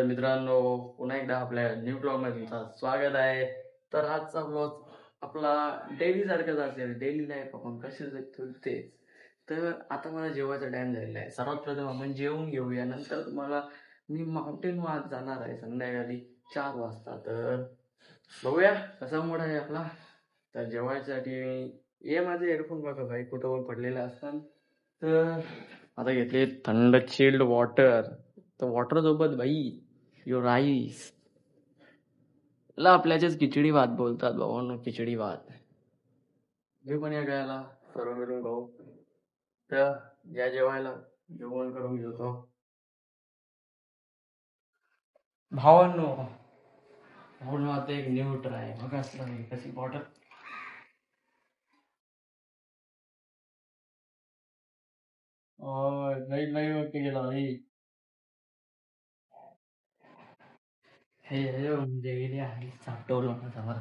मित्रांनो, पुन्हा एकदा आपल्या न्यू ब्लॉग मध्ये तुमचं स्वागत आहे. तर आजचा ब्लॉग आपला डेली सारखाच असेल. डेली लाईफ आपण कशी जगतो तेच. तर आता मला जेवायचा टाइम झालेला आहे. सर्वात प्रथम आपण जेवून घेऊया, नंतर तुम्हाला मी माउंटेन वाद जाणार आहे संध्याकाळी 4 वाजता. तर बघूया कसा मूड आहे आपला. तर जेवायसाठी ये माझे हेडफोन बघा भाई कुठं पण पडलेले असतात. तर आता घेतले थंड चिल्ड वॉटर. तर वॉटर सोबत भाई यो राईस ला आपल्याच्याच खिचडी भात बोलतात भावांनो, खिचडी भात. मी पण या गायला सर्व मिळून खाऊ. तर या जेवायला जेवण करून घेतो भावांनो. म्हणून आता एक न्यू ट्राय बघा असं कशी वॉटर. नाही नाही ओके गेला भाई. हे म्हणजे गेली आहे साठवलं माझा.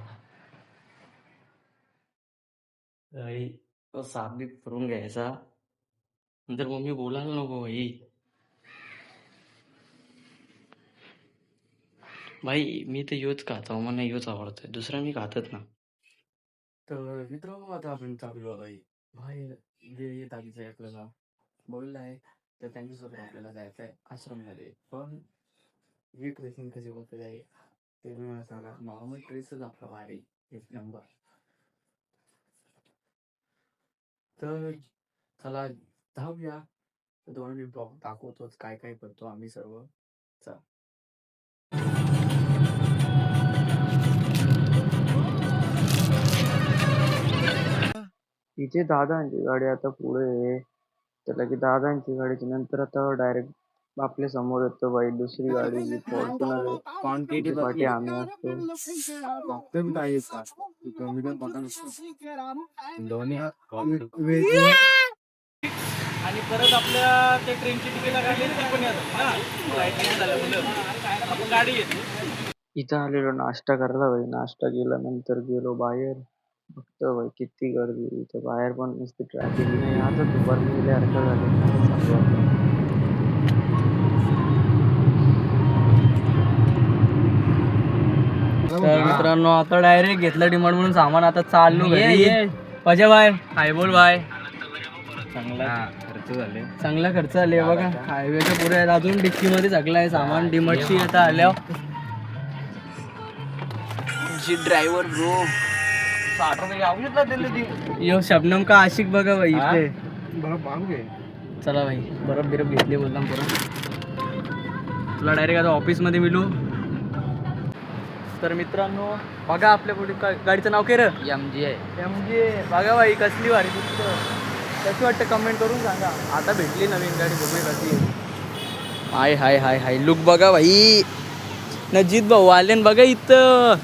भाई तो साप बी करून घ्यायचा, नंतर मम्मी बोलायला नको भाई. भाई मी तर योच खातो, मला योच आवडतोय, दुसरा मी खातच ना. तर मित्रांनो आता आपण चाललो भाई बाहेर. जे येत आहे आपल्याला बोललं आहे तर त्यांच्यासोबत आपल्याला जायचं आहे आश्रममध्ये. पण ही ट्रेसिंग कशी होते आहे ते मी मला सांगा. नॉर्मल ट्रेसच आपला भारी एक नंबर. तर चला धावूया. तर तुम्हाला मी ब्लॉग दाखवतोच काय काय करतो आम्ही सर्व. चला. तिचे दादांची गाडी आता पुढे आहे. तर की दादांची गाडीच्या नंतर आता डायरेक्ट आपल्या समोर येतो बाई दुसरी गाडी जी फॉर्च्युनर आहे. पाठी आम्ही असतो. आणि परत आपल्या त्या ट्रेनची तिकीट काढली ती पण आपण गाडी घेतली. इथं आलेलो नाश्ता करायला भाई. नाश्ता केल्यानंतर गेलो बाहेर. बघतो भाई किती गर्दी इथं बाहेर, पण नुसती ट्रॅफिक नाही. आता दुपार गेल्यासारखं झालं. तर मित्रांनो आता डायरेक्ट घेतलं डिमांड म्हणून सामान. आता चाललो घरी. पजा बाय हाय बोल बाय. चांगला खर्च झाले बघा. हायवेच्या पुढे आहेत, अजून डिक्की मध्ये सगळं सामान डिमांडची. आता आल्यावर जी ड्रायव्हर ब्रो 60 रुपये आवडला दिले. यो शबनम का आशिक बघा भाई इथे. चला भाई बरफ बिरफ घेतली बोलता परत. तुला डायरेक्ट आता ऑफिस मध्ये मिळू. तर मित्रांनो बघा आपल्या पुढे गाडीचं नाव काय रे? MG बघा भाई कसली भारी दिसतं. कशी वाटतं कमेंट करून सांगा. आता भेटली नवीन गाडी, बघूया कशी. हाय हाय हाय हाय लुक बघा भाई. नजीत भाऊ आले बघा इथं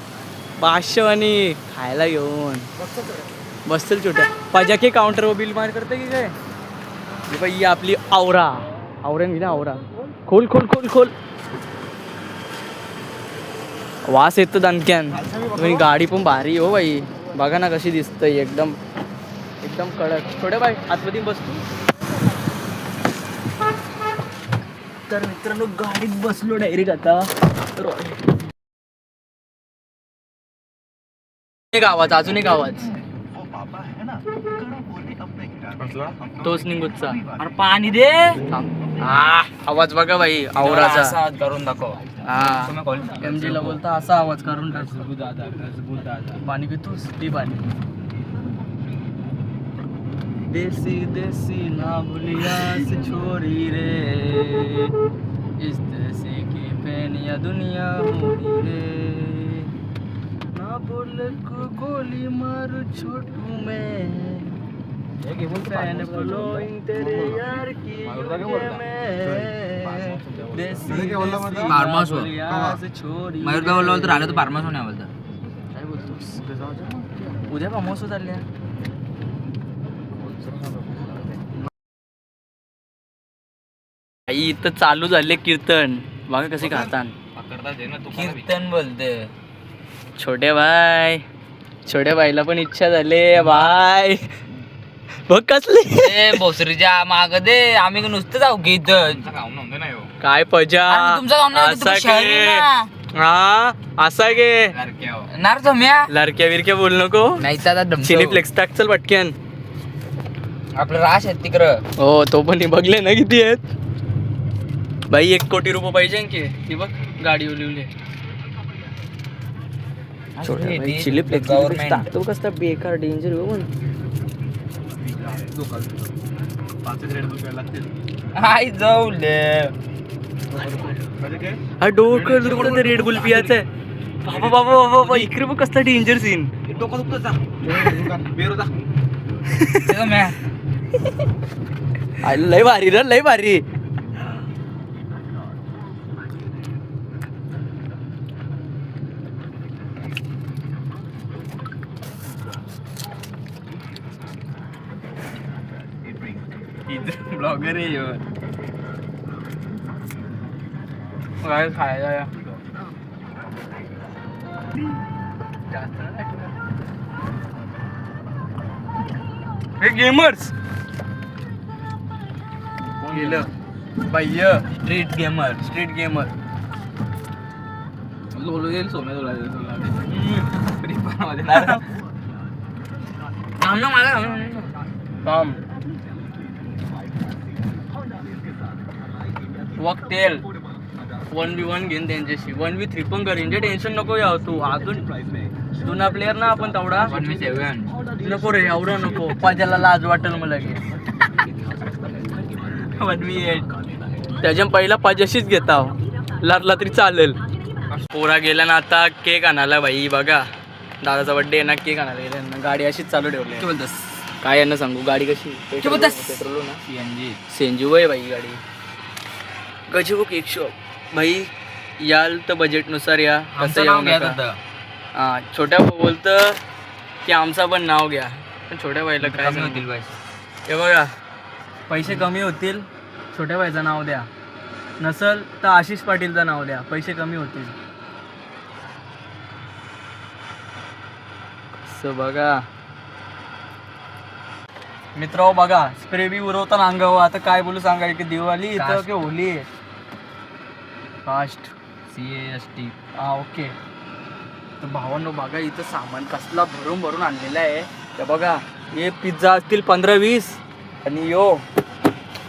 बादशावानी खायला घेऊन बसतील छोट्या पाजा के काउंटर वर बिल मार करते की काय. भाई आपली आवरा आवऱ्या आवरा. खोल खोल खोल खोल. वास येतो दणक्यान. गाडी पण भारी हो भाई. बघा ना कशी दिसतंय एकदम एकदम कडक. थोड्या बाय आतमध्ये बसतो. तर मित्रांनो गाडीत बसलो डायरेक्ट आता. एक आवाज, अजून एक आवाज तोच निघूचा. अरे पाणी दे. आवाज बघा भाई आवराचा करून दाखव. MG ला बोलता असा आवाज करून टाक. पाणी पितोस ती पाणी. देसी देसी ना भूलिया से छोरी रे, इस देसी की पहनिया दुनिया मोरी रे, ना बोल को गोली मारू छोटू में, फैन फॉलोइंग तेरे यार की में, देसी फार्मास से छोरी. मयूरदा बोललो तर आलं तर फार्मास होण्या बोलतात. काय बोलतोस? उद्या फार्मास चालल्या. इथं चालू झाले कीर्तन बघा कसे खातात. कीर्तन बोलते छोट्या भाई. छोट्या भाईला पण इच्छा झाली भाई. बघ कसले भोसरीच्या माग दे. आम्ही नुसतं जाऊ की इथं काय पजा असा हा असा गे लडक्या विरक्या बोल नको नाही चिली फ्लेक्स टाक चल पटक्यान. आपलं राश आहे तिकडं. हो तो पण बघले ना किती आहेत भाई. 1 कोटी रुपये पाहिजे की ती बघ गाडी उलिवली. चिली फ्लेक्स टाकतो कसला बेकार डेंजर हो पण. हाय जाऊले हा डोकं दुखतं रेड बुल पियाचं आहे. बाबा बाबा बाबा बाबा इकडे बघ कसला डेंजर सीन. लय भारी रे लय भारी. ब्लॉगर आहे ह्यो. काय खायला या हे गेमर्स गेलं बाह्य. स्ट्रीट गेमर लोलो येईल सोम्या तुला वक्तेल 1v1 घेईन त्यांच्याशी. 1v3 पण करीन जे टेन्शन नको याव तू. अजून जुना प्लेअर ना आपण तेवढा 1v7 नको रे एवढं नको. पाजाला लाज वाटेल मला की 1v8 त्याच्या पहिला पाजाशीच घेता लाटला तरी चालेल. पोरा गेला ना आता केक आणायला भाई. बघा दादाचा बर्थडे आहे ना केक आणायला गेला ना. गाडी अशीच चालू ठेवली. काय यांना सांगू गाडी कशी पेट्रोल ना सीएनजी वय भाई गाडी गजब केक शॉप भाई. याल तर बजेटनुसार या. कसं येऊ नका. हां छोट्या बोलतं की आमचं पण नाव घ्या. पण छोट्या बाईला काय होतील बाई. हे बघा पैसे कमी होतील. छोट्या बाईचं नाव द्या. नसल तर आशिष पाटीलचं नाव द्या. पैसे कमी होतील. कसं बघा मित्र बघा स्प्रे बी उरवताना अंगावर. आता काय बोलू सांगा की दिवाळी इथं की होली फास्ट CAST. हा ओके. तर भावांनो बघा इथं सामान कसला भरून भरून आणलेलं आहे. तर बघा हे पिझ्झा असतील 15-20 आणि यो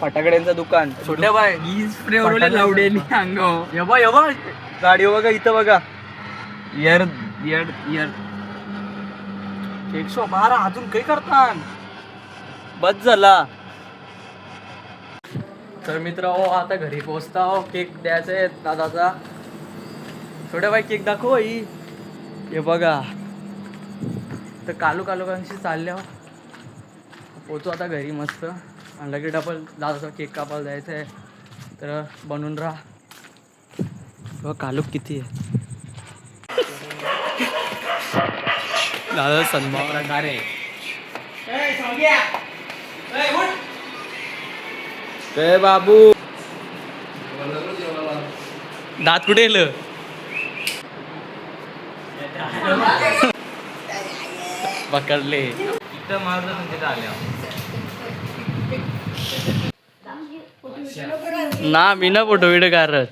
फटाकड्यांचं दुकान. छोट्या बाय स्प्रे उरवले लावडेली अंगावर. यबा यबा गाडी बघा इथं बघा. इयर 112 अजून काही करतात बस झाला. तर मित्र आता घरी पोहोचता हो. केक द्यायचा आहे दादाचा. छोट्या बाई केक दाखव आई. हे बघा तर कालूकांशी चालल्या हो. पोचू आता घरी मस्त. आणला की डबल दादाचा केक कापायला द्यायचा आहे. तर बनवून राहा. बघ कालूक किती आहे. दादा सन्मान प्रकारे बाबू दात कुठे येलं. पकडले इथं मारलं तिथं आल्या. ना मी ना फोटो व्हिडिओ काढत.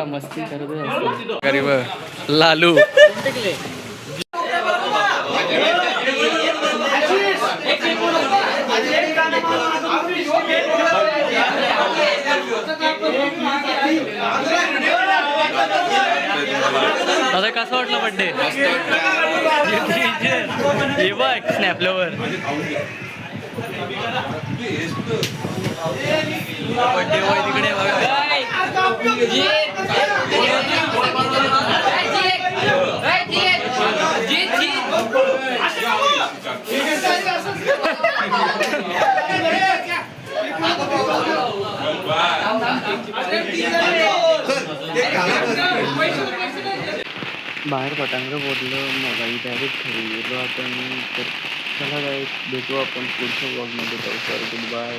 मस्ती करत लालू दादा कसा वाटला बर्थडे. हे बघ स्नॅपल्यावर बर्थडे बॉय तिकडे बाहेर पटांगण बोललं मग डायरेक्ट घरी गेलो आपण. तर चला भेटू आपण पुढच्या ब्लॉगमध्ये. Good bye.